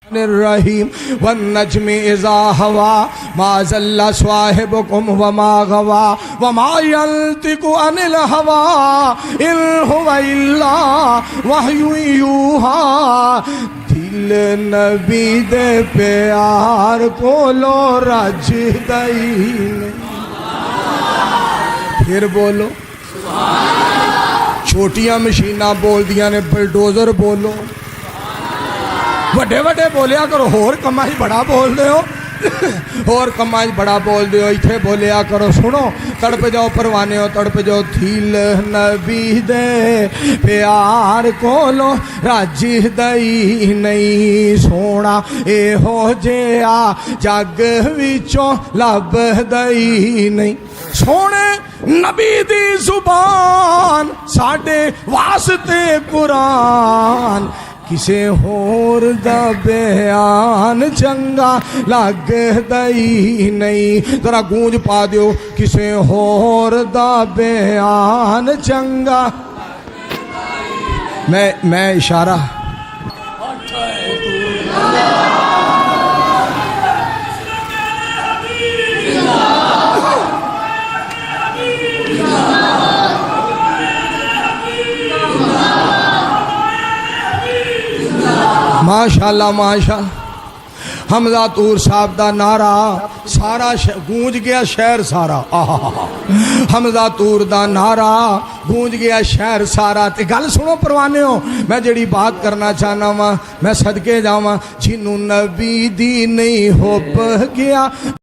الرحیم والنجم اذا ہوا ما ضل صاحبکم وما غوا وما ینطق عن الہوی ان هو الا وحی یوحی دل نبی دے پیار کولو رج دئی پھر بولو چھوٹیاں مشیناں بول دیاں نے بلڈوزر بولو وڈے وڈے بولیا کرو ہور کمائی بڑا بول دے ہو اور کمائی بڑا بول دے ہو ایتھے بولیا کرو سنو تڑپ جاؤ پروانے ہو تڑپ جاؤ دل نبی دے پیار کولو رج دئی نہیں سونا اے ہو جیا جگ وچوں لب دئی نہیں سونے نبی دی زبان ساڈے واسطے قرآن کسے ہور دا بیان چنگا لگ دئی نہیں ذرا گونج پا دیو کسے ہور دا بیان چنگا میں اشارہ ماشاءاللہ ماشاءاللہ حمزہ طور صاحب دا نعرہ سارا گونج گیا شہر سارا حمزہ طور دا نعرہ گونج گیا شہر سارا تے گل سنو پروانے ہو میں جڑی بات کرنا چاہنا وا میں صدقے جاواں جنوں نبی دی نہیں ہوپ گیا